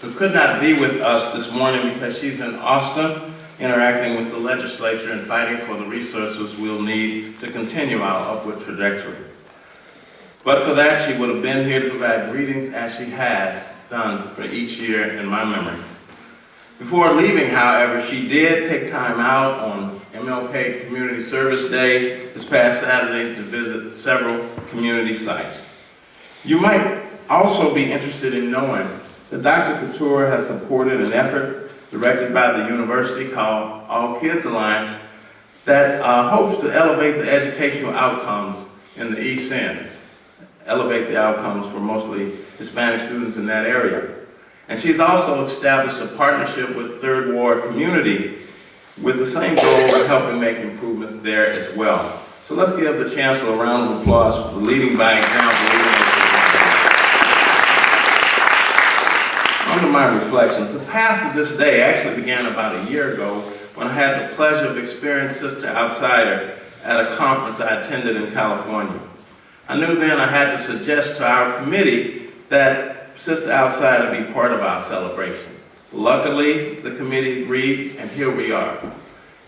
who could not be with us this morning because she's in Austin interacting with the legislature and fighting for the resources we'll need to continue our upward trajectory. But for that, she would have been here to provide greetings as she has done for each year in my memory. Before leaving, however, she did take time out on MLK Community Service Day this past Saturday to visit several community sites. You might also be interested in knowing that Dr. Couture has supported an effort directed by the university called All Kids Alliance that hopes to elevate the educational outcomes in the East End, elevate the outcomes for mostly Hispanic students in that area. And she's also established a partnership with Third Ward Community with the same goal of helping make improvements there as well. So let's give the Chancellor a round of applause for leading by example. Under my reflections, the path to this day actually began about a year ago when I had the pleasure of experiencing Sister Outsider at a conference I attended in California. I knew then I had to suggest to our committee that Sister Outsider be part of our celebration. Luckily, the committee agreed, and here we are.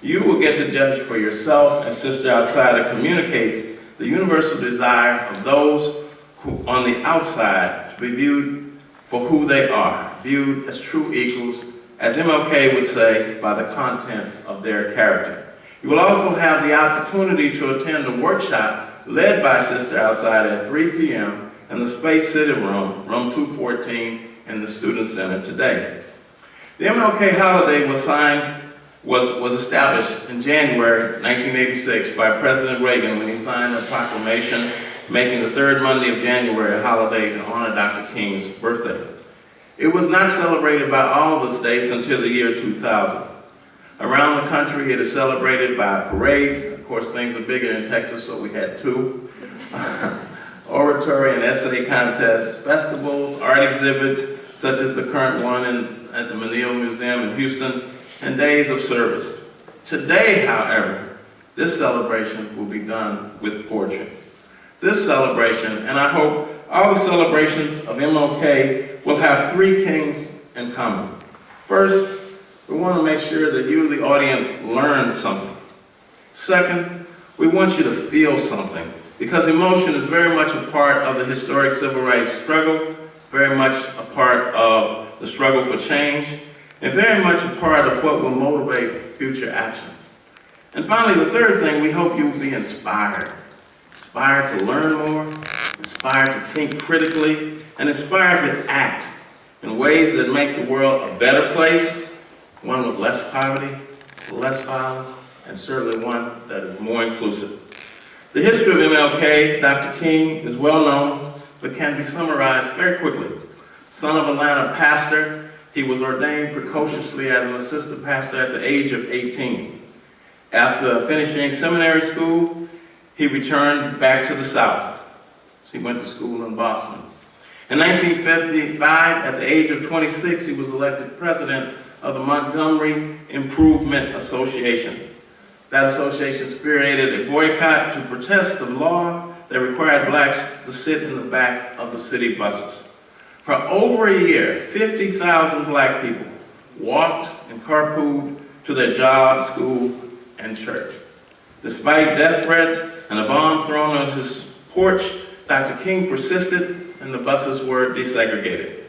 You will get to judge for yourself as Sister Outsider communicates the universal desire of those who on the outside to be viewed for who they are, viewed as true equals, as MLK would say, by the content of their character. You will also have the opportunity to attend a workshop led by Sister Outsider at 3 p.m. in the Space City Room, room 214 in the Student Center today. The MLK holiday was established in January 1986 by President Reagan when he signed a proclamation making the third Monday of January a holiday to honor Dr. King's birthday. It was not celebrated by all the states until the year 2000. Around the country, it is celebrated by parades. Of course, things are bigger in Texas, so we had two. Oratory and essay contests, festivals, art exhibits, such as the current one at the Menil Museum in Houston, and days of service. Today, however, this celebration will be done with poetry. This celebration, and I hope all the celebrations of MLK, will have three things in common. First, we want to make sure that you, the audience, learn something. Second, we want you to feel something, because emotion is very much a part of the historic civil rights struggle, very much a part of the struggle for change, and very much a part of what will motivate future action. And finally, the third thing, we hope you will be inspired. Inspired to learn more, inspired to think critically, and inspired to act in ways that make the world a better place, one with less poverty, less violence, and certainly one that is more inclusive. The history of MLK, Dr. King, is well known, but can be summarized very quickly. Son of Atlanta pastor, he was ordained precociously as an assistant pastor at the age of 18. After finishing seminary school, he returned back to the South. So he went to school in Boston. In 1955, at the age of 26, he was elected president of the Montgomery Improvement Association. That association spearheaded a boycott to protest the law that required blacks to sit in the back of the city buses. For over a year, 50,000 black people walked and carpooled to their job, school, and church. Despite death threats and a bomb thrown on his porch, Dr. King persisted and the buses were desegregated.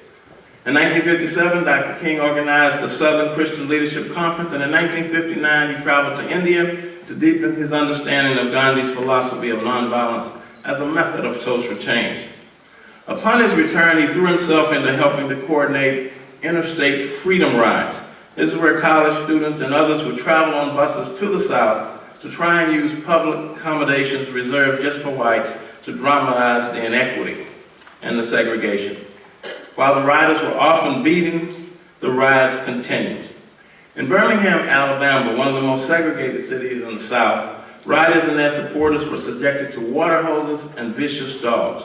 In 1957, Dr. King organized the Southern Christian Leadership Conference, and in 1959, he traveled to India to deepen his understanding of Gandhi's philosophy of nonviolence as a method of social change. Upon his return, he threw himself into helping to coordinate interstate freedom rides. This is where college students and others would travel on buses to the South to try and use public accommodations reserved just for whites to dramatize the inequity and the segregation. While the riders were often beaten, the rides continued. In Birmingham, Alabama, one of the most segregated cities in the South, riders and their supporters were subjected to water hoses and vicious dogs.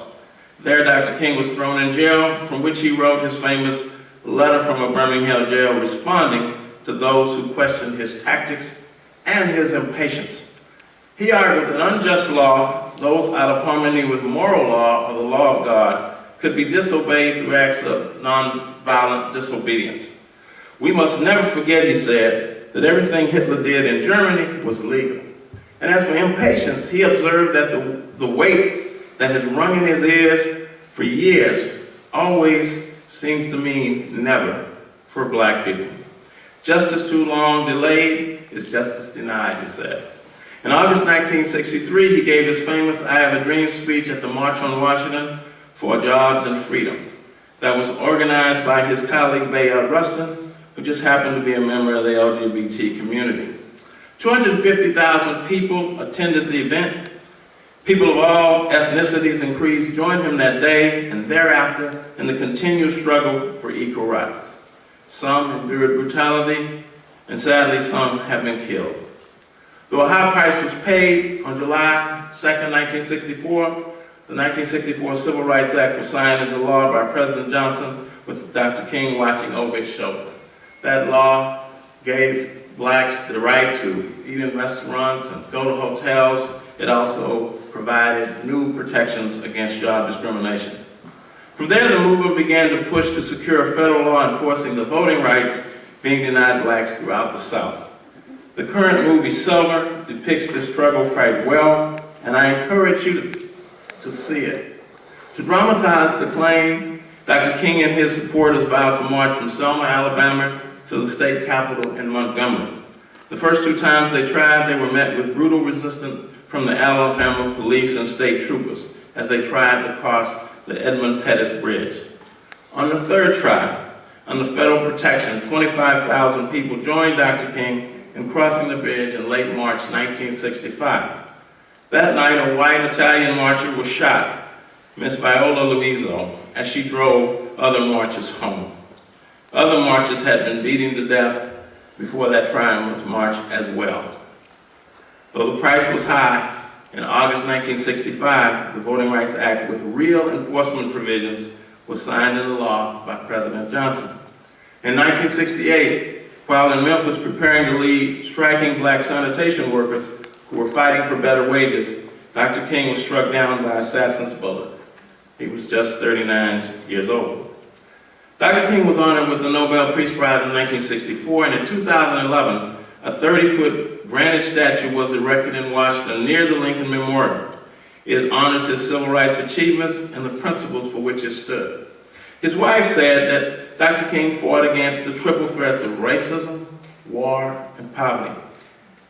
There, Dr. King was thrown in jail, from which he wrote his famous letter from a Birmingham jail responding to those who questioned his tactics and his impatience. He argued that unjust law, those out of harmony with moral law or the law of God, could be disobeyed through acts of nonviolent disobedience. We must never forget, he said, that everything Hitler did in Germany was legal. And as for impatience, he observed that the weight that has rung in his ears for years always seems to mean never for black people. Justice too long delayed is justice denied, he said. In August 1963, he gave his famous I Have a Dream speech at the March on Washington for Jobs and Freedom that was organized by his colleague Bayard Rustin, who just happened to be a member of the LGBT community. 250,000 people attended the event. People of all ethnicities and creeds joined him that day and thereafter in the continued struggle for equal rights. Some endured brutality, and sadly some have been killed. Though a high price was paid, on July 2nd, 1964, the 1964 Civil Rights Act was signed into law by President Johnson with Dr. King watching over his shoulder. That law gave blacks the right to eat in restaurants and go to hotels. It also provided new protections against job discrimination. From there, the movement began to push to secure a federal law enforcing the voting rights being denied blacks throughout the South. The current movie, Selma, depicts this struggle quite well, and I encourage you to see it. To dramatize the claim, Dr. King and his supporters vowed to march from Selma, Alabama, to the state capitol in Montgomery. The first two times they tried, they were met with brutal resistance from the Alabama police and state troopers as they tried to cross the Edmund Pettus Bridge. On the third try, under federal protection, 25,000 people joined Dr. King in crossing the bridge in late March 1965. That night, a white Italian marcher was shot, Miss Viola Luiso, as she drove other marchers home. Other marchers had been beaten to death before that triumphant march as well. Though the price was high, in August 1965, the Voting Rights Act with real enforcement provisions was signed into law by President Johnson. In 1968, while in Memphis preparing to lead striking black sanitation workers who were fighting for better wages, Dr. King was struck down by assassin's bullet. He was just 39 years old. Dr. King was honored with the Nobel Peace Prize in 1964, and in 2011, a 30-foot granite statue was erected in Washington near the Lincoln Memorial. It honors his civil rights achievements and the principles for which it stood. His wife said that Dr. King fought against the triple threats of racism, war, and poverty.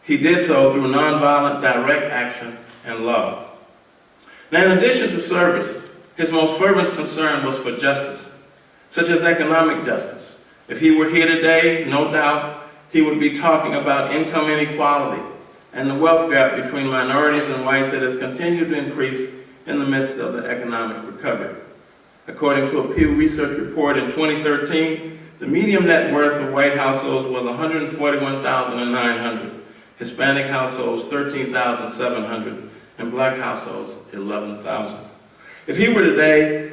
He did so through nonviolent direct action and love. Now, in addition to service, his most fervent concern was for justice, such as economic justice. If he were here today, no doubt, he would be talking about income inequality and the wealth gap between minorities and whites that has continued to increase in the midst of the economic recovery. According to a Pew Research report in 2013, the median net worth of white households was $141,900, Hispanic households $13,700, and black households $11,000. If he were today,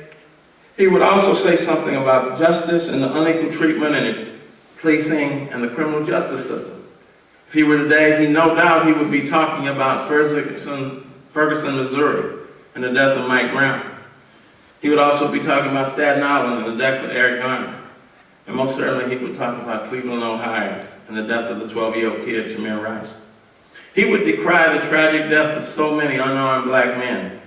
he would also say something about justice and the unequal treatment and policing and the criminal justice system. If he were today, no doubt he would be talking about Ferguson, Missouri, and the death of Mike Brown. He would also be talking about Staten Island and the death of Eric Garner. And most certainly he would talk about Cleveland, Ohio, and the death of the 12-year-old kid, Tamir Rice. He would decry the tragic death of so many unarmed black men.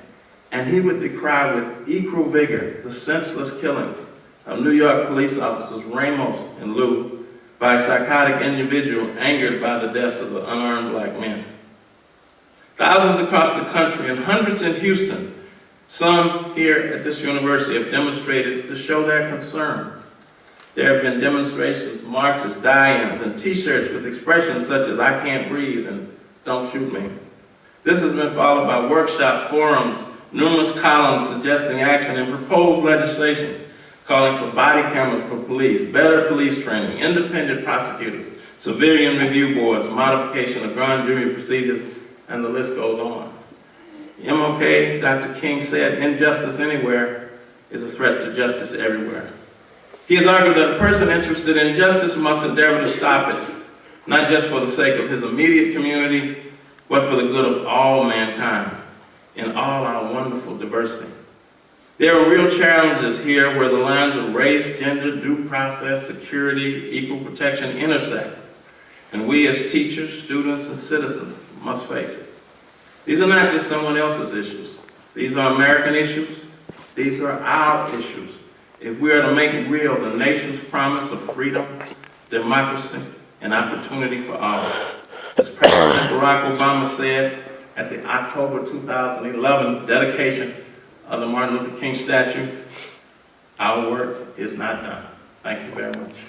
And he would decry with equal vigor the senseless killings of New York police officers Ramos and Lew by a psychotic individual angered by the deaths of the unarmed black men. Thousands across the country and hundreds in Houston, some here at this university, have demonstrated to show their concern. There have been demonstrations, marches, die-ins, and t-shirts with expressions such as "I can't breathe" and "Don't shoot me." This has been followed by workshops, forums, numerous columns suggesting action, and proposed legislation calling for body cameras for police, better police training, independent prosecutors, civilian review boards, modification of grand jury procedures, and the list goes on. MLK, Dr. King said, "Injustice anywhere is a threat to justice everywhere." He has argued that a person interested in justice must endeavor to stop it, not just for the sake of his immediate community, but for the good of all mankind in all our wonderful diversity. There are real challenges here where the lines of race, gender, due process, security, equal protection intersect, and we as teachers, students, and citizens must face it. These are not just someone else's issues. These are American issues. These are our issues. If we are to make real the nation's promise of freedom, democracy, and opportunity for all. As President Barack Obama said at the October 2011 dedication of the Martin Luther King statue, our work is not done. Thank you very much.